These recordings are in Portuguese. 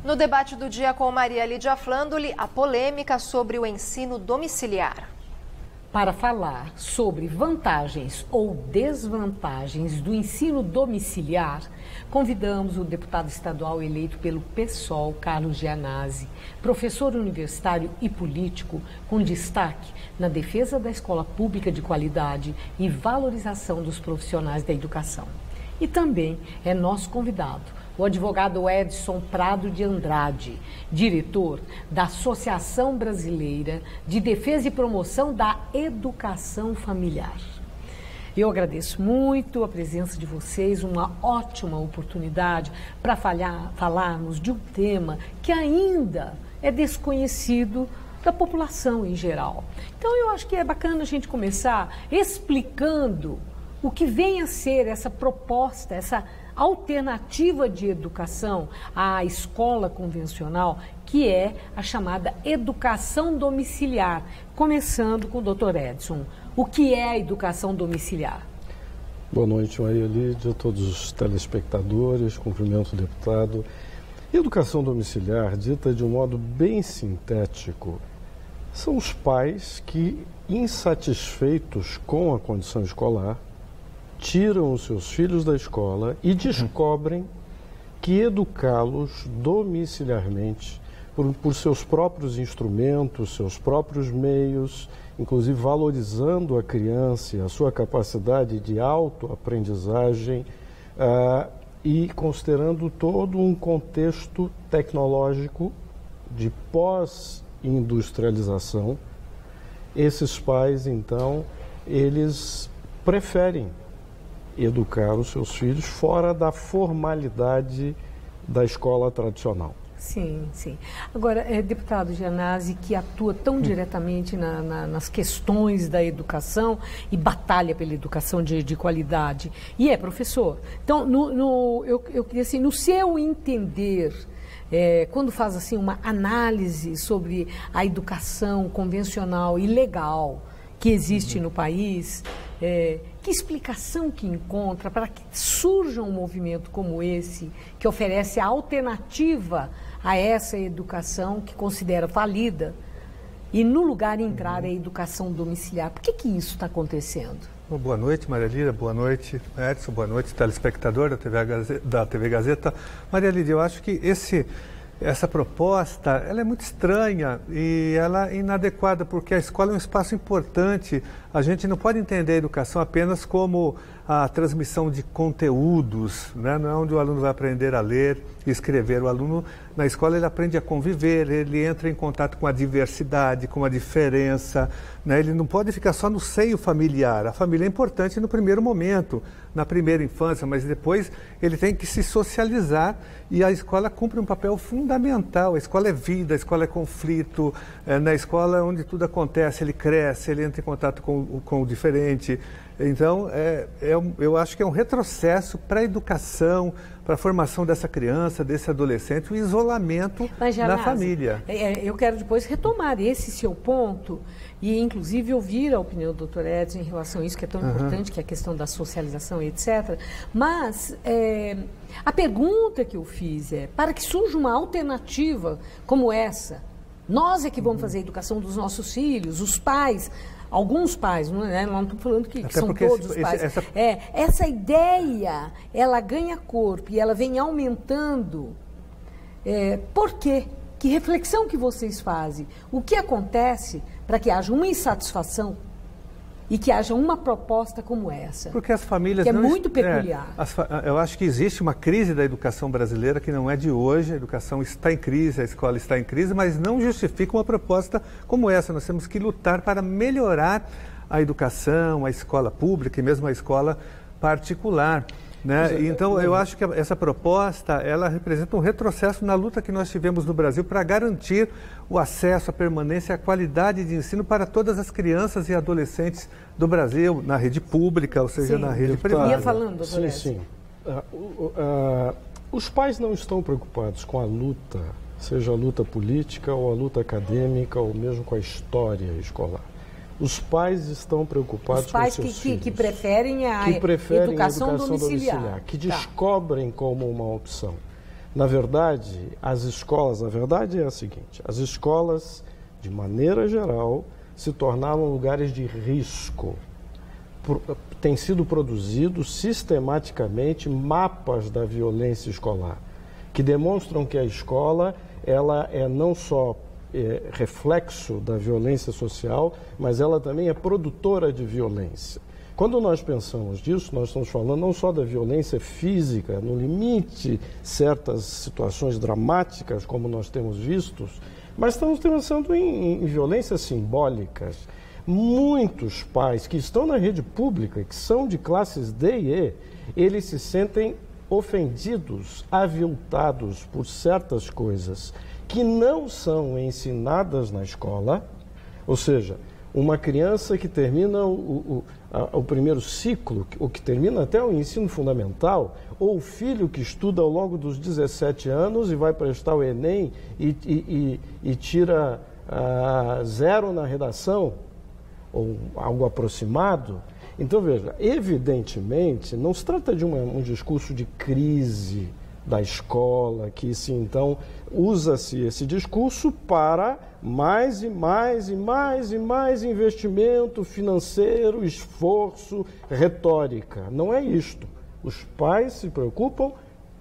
No debate do dia com Maria Lídia Flandoli, a polêmica sobre o ensino domiciliar. Para falar sobre vantagens ou desvantagens do ensino domiciliar, convidamos o deputado estadual eleito pelo PSOL, Carlos Gianazzi, professor universitário e político, com destaque na defesa da escola pública de qualidade e valorização dos profissionais da educação. E também é nosso convidado, o advogado Edson Prado de Andrade, diretor da Associação Brasileira de Defesa e Promoção da Educação Familiar. Eu agradeço muito a presença de vocês, uma ótima oportunidade para falarmos de um tema que ainda é desconhecido da população em geral. Então eu acho que é bacana a gente começar explicando o que vem a ser essa proposta, essa alternativa de educação à escola convencional, que é a chamada educação domiciliar. Começando com o Dr. Edson, o que é a educação domiciliar? Boa noite, Maria Lídia, a todos os telespectadores, cumprimento o deputado. Educação domiciliar, dita de um modo bem sintético, são os pais que, insatisfeitos com a condição escolar, tiram os seus filhos da escola e descobrem que educá-los domiciliarmente, por seus próprios instrumentos, seus próprios meios, inclusive valorizando a criança e a sua capacidade de autoaprendizagem e considerando todo um contexto tecnológico de pós-industrialização, esses pais, então, eles preferem educar os seus filhos fora da formalidade da escola tradicional. Sim, sim. Agora, deputado Gianazzi, que atua tão diretamente nas questões da educação e batalha pela educação de qualidade, e é professor. Então, eu queria assim, no seu entender, quando faz assim uma análise sobre a educação convencional e legal que existe no país, que explicação que encontra para que surja um movimento como esse, que oferece a alternativa a essa educação que considera falida, e no lugar entrar a educação domiciliar? Por que isso está acontecendo? Boa noite, Maria Lídia, boa noite, Edson, boa noite, telespectador da TV Gazeta. Maria Lídia, eu acho que essa proposta, ela é muito estranha e ela é inadequada, porque a escola é um espaço importante. A gente não pode entender a educação apenas como a transmissão de conteúdos, né? Não é onde o aluno vai aprender a ler e escrever. O aluno, na escola, ele aprende a conviver, ele entra em contato com a diversidade, com a diferença, né? Ele não pode ficar só no seio familiar. A família é importante no primeiro momento, na primeira infância, mas depois ele tem que se socializar e a escola cumpre um papel fundamental. A escola é vida, a escola é conflito, na escola é onde tudo acontece, ele cresce, ele entra em contato com o diferente. Então, eu acho que é um retrocesso para a educação, para a formação dessa criança, desse adolescente, o isolamento na família. Eu quero depois retomar esse seu ponto e, inclusive, ouvir a opinião do Dr. Edson em relação a isso, que é tão importante, que é a questão da socialização, etc. Mas a pergunta que eu fiz é, para que surja uma alternativa como essa, nós é que vamos fazer a educação dos nossos filhos, os pais. Alguns pais, não estou falando que são todos os pais. Essa ideia, ela ganha corpo e ela vem aumentando. Por quê? Que reflexão que vocês fazem? O que acontece para que haja uma insatisfação e que haja uma proposta como essa? Porque as famílias... Que é muito peculiar. Eu acho que existe uma crise da educação brasileira que não é de hoje. A educação está em crise, a escola está em crise, mas não justifica uma proposta como essa. Nós temos que lutar para melhorar a educação, a escola pública e mesmo a escola particular, né? Então, eu acho que essa proposta, ela representa um retrocesso na luta que nós tivemos no Brasil para garantir o acesso, a permanência, a qualidade de ensino para todas as crianças e adolescentes do Brasil, na rede pública, ou seja, na rede privada. Ia falando, sim. Os pais não estão preocupados com a luta, seja a luta política ou a luta acadêmica ou mesmo com a história escolar. Os pais estão preocupados com os seus filhos. Que preferem a educação domiciliar. Que descobrem como uma opção. Na verdade, as escolas, a verdade é a seguinte, as escolas, de maneira geral, se tornaram lugares de risco. Tem sido produzidos sistematicamente mapas da violência escolar, que demonstram que a escola ela é não só reflexo da violência social, mas ela também é produtora de violência. Quando nós pensamos disso, nós estamos falando não só da violência física, no limite, certas situações dramáticas, como nós temos visto, mas estamos pensando em violências simbólicas. Muitos pais que estão na rede pública, que são de classes D e E, eles se sentem ofendidos, aviltados por certas coisas que não são ensinadas na escola, ou seja, uma criança que termina o primeiro ciclo, ou que termina até o ensino fundamental, ou o filho que estuda ao longo dos 17 anos e vai prestar o Enem e tira 0 na redação, ou algo aproximado. Então, veja, evidentemente, não se trata de um discurso de crise da escola, que se então usa-se esse discurso para mais e mais e mais e mais investimento financeiro, esforço, retórica. Não é isto. Os pais se preocupam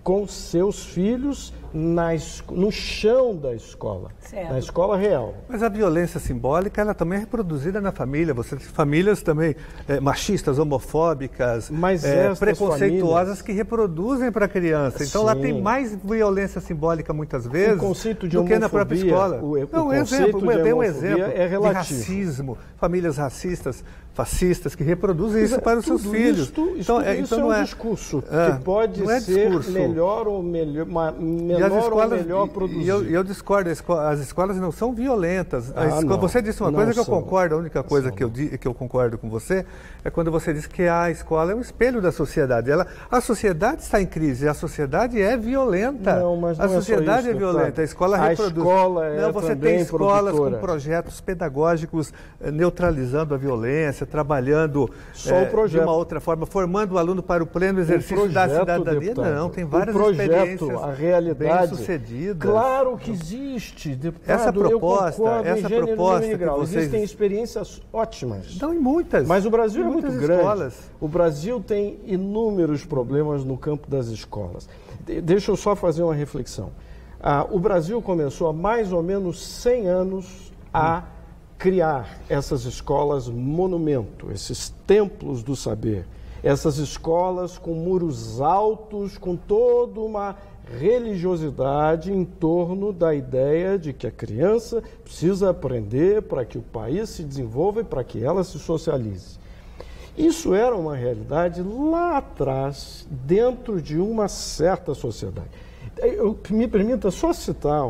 com seus filhos no chão da escola, certo. Na escola real. Mas a violência simbólica, ela também é reproduzida na família. Você tem famílias também machistas, homofóbicas, preconceituosas, que reproduzem para a criança. Então, lá tem mais violência simbólica, muitas vezes, o conceito de do que na própria escola. Um exemplo é relativo. De racismo, famílias racistas, fascistas, que reproduzem isso para os seus filhos. Então é um discurso que pode ser melhor ou melhor produzido. E eu discordo, as escolas não são violentas. Você disse uma coisa que eu concordo, a única coisa que eu concordo com você é quando você diz que a escola é um espelho da sociedade. A sociedade está em crise, a sociedade é violenta. Não, mas não a sociedade é violenta, a escola reproduz. Você tem escolas com projetos pedagógicos neutralizando a violência, trabalhando de uma outra forma, formando o aluno para o pleno exercício da cidadania. Deputado, não, tem várias experiências a realidade bem-sucedidas. Claro que existe, deputado. Essa proposta que vocês... Existem experiências ótimas. Não, e muitas. Mas o Brasil é muito grande. Escolas. O Brasil tem inúmeros problemas no campo das escolas. Deixa eu só fazer uma reflexão. O Brasil começou há mais ou menos 100 anos a criar essas escolas monumento, esses templos do saber, essas escolas com muros altos, com toda uma religiosidade em torno da ideia de que a criança precisa aprender para que o país se desenvolva e para que ela se socialize. Isso era uma realidade lá atrás, dentro de uma certa sociedade. Me permita só citar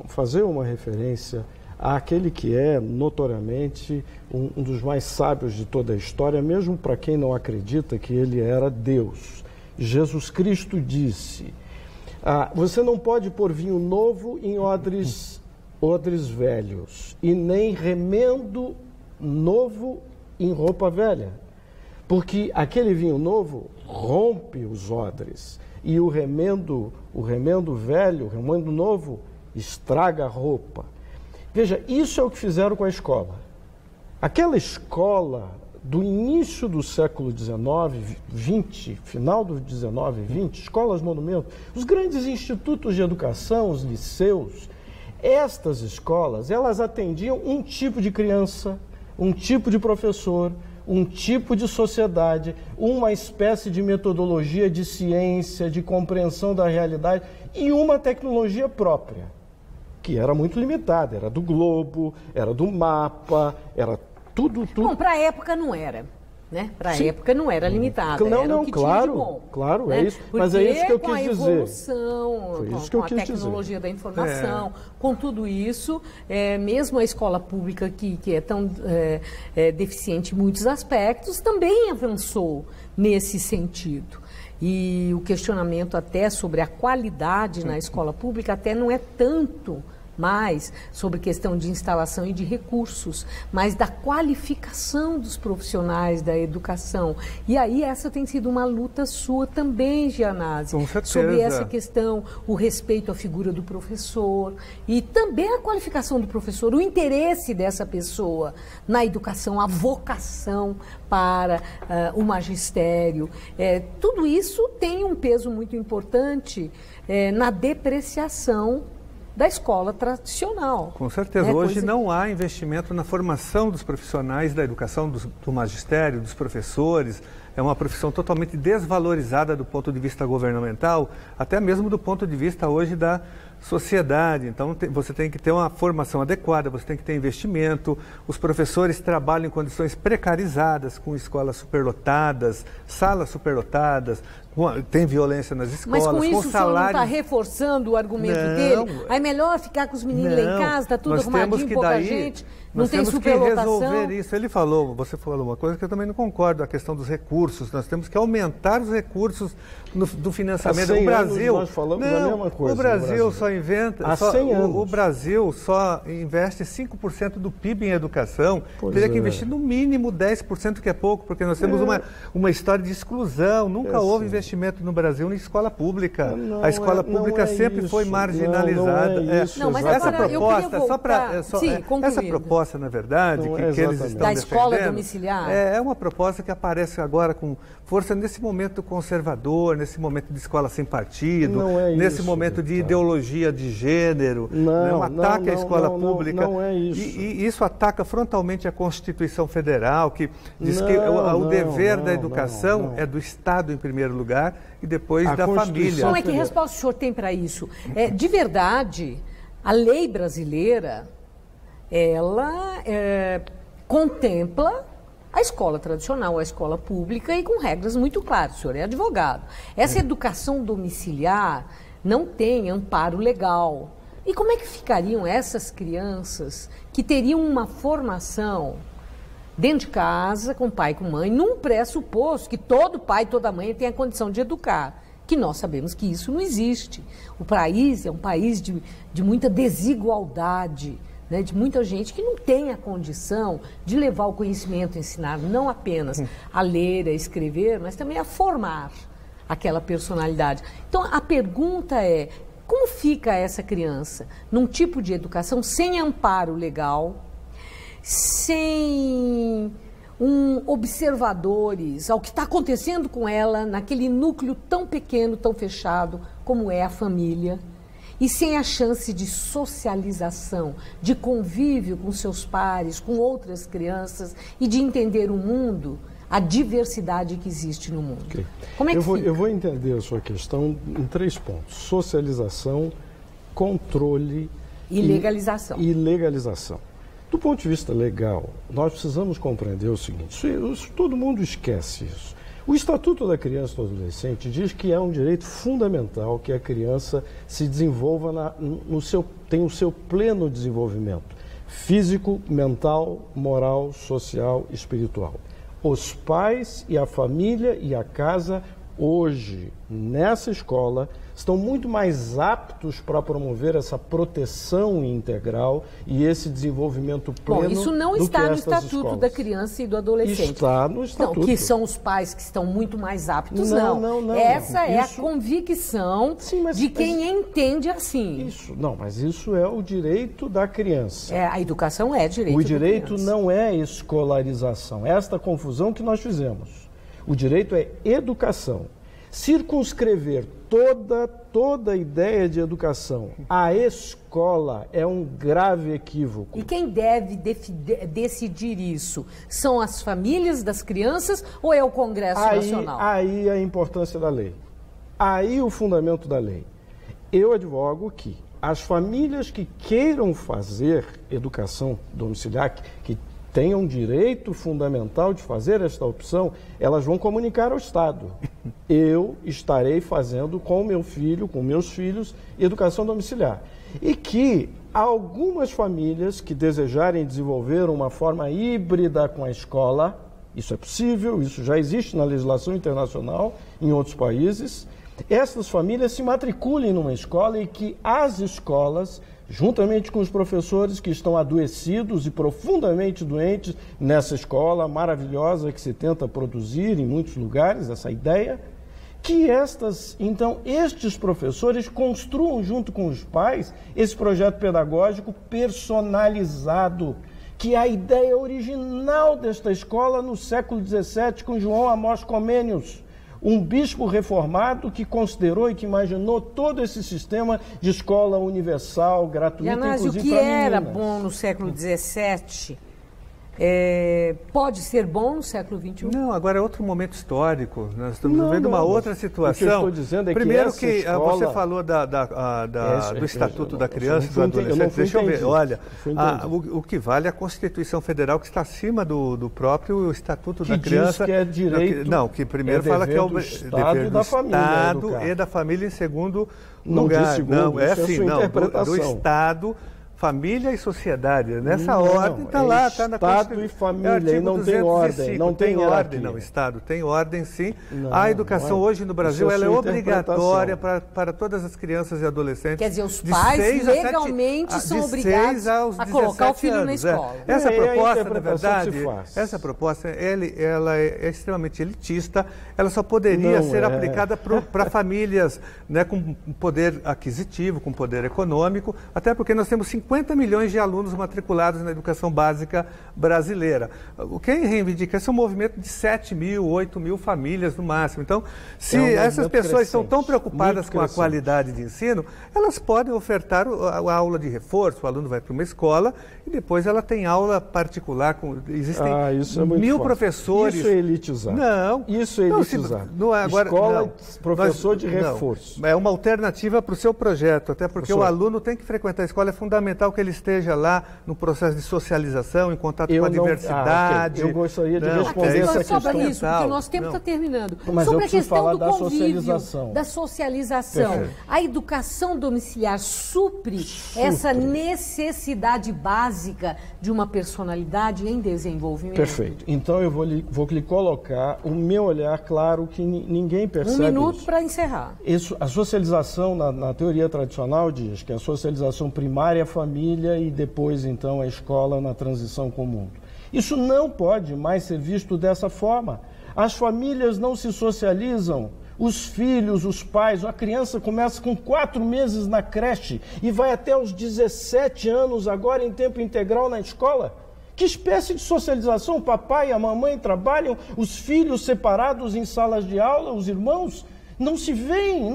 fazer uma referência àquele que é notoriamente um dos mais sábios de toda a história, mesmo para quem não acredita que ele era Deus. Jesus Cristo disse: você não pode pôr vinho novo em odres velhos, e nem remendo novo em roupa velha, porque aquele vinho novo rompe os odres, e o remendo velho, o remendo novo, estraga a roupa. Veja, isso é o que fizeram com a escola. Aquela escola do início do século XIX, XX, final do XIX, XX, escolas monumento, os grandes institutos de educação, os liceus, estas escolas, elas atendiam um tipo de criança, um tipo de professor, um tipo de sociedade, uma espécie de metodologia de ciência, de compreensão da realidade e uma tecnologia própria, que era muito limitada, era do globo, era do mapa, era tudo. Bom, para a época não era, né? Para a época não era limitada. Não, claro, claro, né? é isso. Mas é isso que eu quis dizer. Com a evolução, com a tecnologia da informação, com tudo isso, mesmo a escola pública que é tão deficiente em muitos aspectos, também avançou nesse sentido. E o questionamento até sobre a qualidade na escola pública até não é tanto mais sobre questão de instalação e de recursos, mas da qualificação dos profissionais da educação. E aí essa tem sido uma luta sua também, Gianazzi, com certeza, sobre essa questão, o respeito à figura do professor e também a qualificação do professor, o interesse dessa pessoa na educação, a vocação para o magistério. Tudo isso tem um peso muito importante na depreciação da escola tradicional. Com certeza. Hoje não há investimento na formação dos profissionais da educação, do magistério, dos professores. É uma profissão totalmente desvalorizada do ponto de vista governamental, até mesmo do ponto de vista hoje da sociedade. Então, você tem que ter uma formação adequada, você tem que ter investimento. Os professores trabalham em condições precarizadas, com escolas superlotadas, salas superlotadas, tem violência nas escolas, mas com isso com o senhor não salários... está reforçando o argumento dele? É melhor ficar com os meninos lá em casa, está tudo arrumadinho, pouca gente, não tem superlotação. Nós temos que resolver isso. Você falou uma coisa que eu também não concordo, a questão dos recursos. Nós temos que aumentar os recursos do financiamento. O Brasil, nós falamos a mesma coisa. O Brasil só inventa... Há 100 anos. O Brasil só investe 5% do PIB em educação. Teria que investir no mínimo 10%, que é pouco, porque nós temos uma história de exclusão. Nunca houve investimento no Brasil em escola pública. A escola pública sempre foi marginalizada. Mas essa proposta, essa proposta, na verdade, que eles estão da escola defendendo, domiciliar, é uma proposta que aparece agora com força nesse momento conservador, nesse momento de escola sem partido, nesse momento de ideologia de gênero, um ataque à escola pública. Não é isso. E isso ataca frontalmente a Constituição Federal, que diz que o dever da educação é do Estado em primeiro lugar e depois da família. Como é que resposta o senhor tem para isso? De verdade, a lei brasileira, ela contempla a escola tradicional, a escola pública e com regras muito claras. O senhor é advogado. Essa educação domiciliar não tem amparo legal. E como é que ficariam essas crianças que teriam uma formação dentro de casa, com pai e com mãe, num pressuposto que todo pai e toda mãe tem a condição de educar? Que nós sabemos que isso não existe. O país é um país de muita desigualdade, né, de muita gente que não tem a condição de levar o conhecimento, ensinar não apenas a ler, a escrever, mas também a formar aquela personalidade. Então, a pergunta é, como fica essa criança num tipo de educação sem amparo legal, sem observadores ao que está acontecendo com ela naquele núcleo tão pequeno, tão fechado, como é a família, e sem a chance de socialização, de convívio com seus pares, com outras crianças e de entender o mundo, a diversidade que existe no mundo. Okay. Como é que fica? Eu vou entender a sua questão em 3 pontos. Socialização, controle e legalização. E legalização. Do ponto de vista legal, nós precisamos compreender o seguinte, todo mundo esquece isso. O Estatuto da Criança e do Adolescente diz que é um direito fundamental que a criança se desenvolva, tenha o seu pleno desenvolvimento físico, mental, moral, social, espiritual. Os pais e a família e a casa, hoje, nessa escola, estão muito mais aptos para promover essa proteção integral e esse desenvolvimento pleno. Bom, isso não está no Estatuto da Criança e do Adolescente. Está no Estatuto. Não, que são os pais que estão muito mais aptos, não. Essa é a convicção de quem entende assim. Mas isso é o direito da criança. A educação é direito da criança. O direito não é escolarização. Esta confusão que nós fizemos. O direito é educação. Circunscrever toda a ideia de educação à escola é um grave equívoco. E quem deve decidir isso? São as famílias das crianças ou é o Congresso Nacional? Aí a importância da lei. Aí o fundamento da lei. Eu advogo que as famílias que queiram fazer educação domiciliar, que tenham direito fundamental de fazer esta opção, elas vão comunicar ao Estado. Eu estarei fazendo com meu filho, com meus filhos, educação domiciliar. E que algumas famílias que desejarem desenvolver uma forma híbrida com a escola, isso é possível, isso já existe na legislação internacional em outros países, essas famílias se matriculem numa escola e que as escolas, juntamente com os professores que estão adoecidos e profundamente doentes nessa escola maravilhosa que se tenta produzir em muitos lugares, essa ideia, que estes professores construam junto com os pais esse projeto pedagógico personalizado, que é a ideia original desta escola no século XVII com João Amós Comênios, um bispo reformado que considerou e que imaginou todo esse sistema de escola universal, gratuita, inclusive para meninas. O que era bom no século XVII pode ser bom no século XXI? Não, agora é outro momento histórico. Nós estamos vivendo uma outra situação. O que eu estou dizendo é primeiro que escola... você falou do Estatuto da Criança e do Adolescente. Deixa eu ver. Olha, o que vale é a Constituição Federal, que está acima do próprio Estatuto da Criança. Que diz que é direito... Não, que primeiro fala que é o dever do Estado e da família em segundo lugar. Não, é assim, do Estado... Família e sociedade. Nessa ordem está lá, está na Constituição. Estado e família, e não tem ordem. Não tem ordem, não. Estado tem ordem, sim. A educação hoje no Brasil ela é obrigatória para todas as crianças e adolescentes. Quer dizer, os pais legalmente são obrigados a colocar o filho na escola. Essa proposta, na verdade, essa proposta, ela é extremamente elitista. Ela só poderia ser aplicada para famílias, né, com poder aquisitivo, com poder econômico, até porque nós temos 50 milhões de alunos matriculados na educação básica brasileira. Quem reivindica esse é um movimento de 7 mil, 8 mil famílias no máximo. Então, se essas pessoas estão tão preocupadas com a qualidade de ensino, elas podem ofertar a aula de reforço. O aluno vai para uma escola e depois ela tem aula particular. Existem mil professores. Isso é elitizar. Não. Isso é elitizar. Escola, professor de reforço. É uma alternativa para o seu projeto, até porque o aluno tem que frequentar a escola, é fundamental que ele esteja lá no processo de socialização, em contato com a diversidade. Eu gostaria de responder essa questão. Sobre isso, porque o nosso tempo está terminando. Mas sobre a questão do convívio, da socialização. Perfeito. A educação domiciliar supre essa necessidade básica de uma personalidade em desenvolvimento? Perfeito. Então eu vou lhe colocar o meu olhar, claro que ninguém percebe. 1 minuto para encerrar. A socialização, na teoria tradicional, diz que a socialização primária é a família e depois, então, a escola na transição com o mundo. Isso não pode mais ser visto dessa forma. As famílias não se socializam. Os filhos, os pais, a criança começa com 4 meses na creche e vai até os 17 anos agora em tempo integral na escola. Que espécie de socialização? O papai e a mamãe trabalham, os filhos separados em salas de aula, os irmãos não se veem,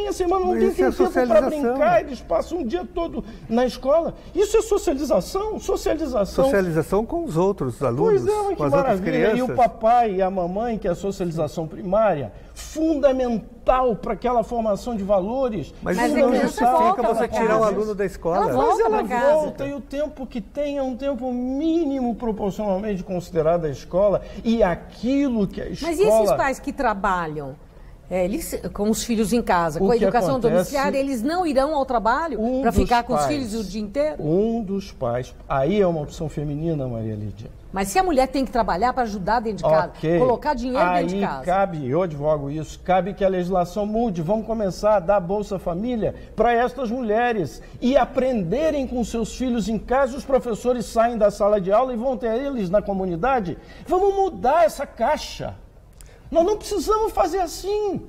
a semana não tem tempo para brincar, eles passam o dia todo na escola. Isso é socialização? Socialização com os outros alunos, pois com as maravilha. outras crianças. E o papai e a mamãe, que é a socialização primária, fundamental para aquela formação de valores. Mas isso não justifica você tirar o aluno da escola. Mas ela volta e o tempo que tem é um tempo mínimo proporcionalmente considerado a escola e aquilo que a escola... Mas e esses pais que trabalham? Eles, com os filhos em casa, com a educação domiciliar, eles não irão ao trabalho para ficar com os filhos o dia inteiro? Um dos pais. Aí é uma opção feminina, Maria Lídia. Mas se a mulher tem que trabalhar para ajudar dentro de casa, colocar dinheiro dentro de casa... Cabe, eu advogo isso, cabe que a legislação mude. Vamos começar a dar Bolsa Família para estas mulheres e aprenderem com seus filhos em casa. Os professores saem da sala de aula e vão ter eles na comunidade. Vamos mudar essa caixa. Nós não precisamos fazer assim.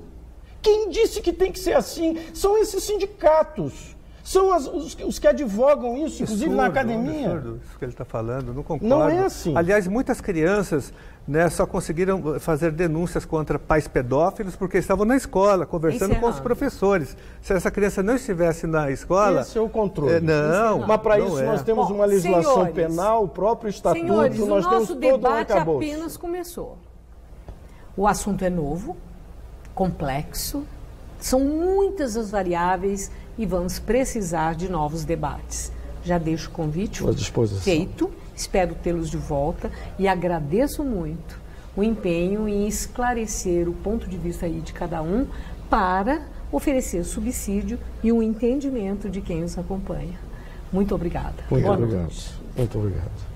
Quem disse que tem que ser assim? São esses sindicatos. São os que advogam isso, inclusive na academia. É absurdo isso que ele está falando, não concordo. Não é assim. Aliás, muitas crianças, né, só conseguiram fazer denúncias contra pais pedófilos porque estavam na escola, conversando com os professores. Se essa criança não estivesse na escola... Esse é o controle. Não, mas para isso nós temos uma legislação penal, o próprio estatuto, nós temos todo um arcabouço. O nosso debate apenas começou. O assunto é novo, complexo, são muitas as variáveis e vamos precisar de novos debates. Já deixo o convite feito, espero tê-los de volta e agradeço muito o empenho em esclarecer o ponto de vista aí de cada um para oferecer subsídio e um entendimento de quem os acompanha. Muito obrigada. Muito obrigado. Muito obrigado.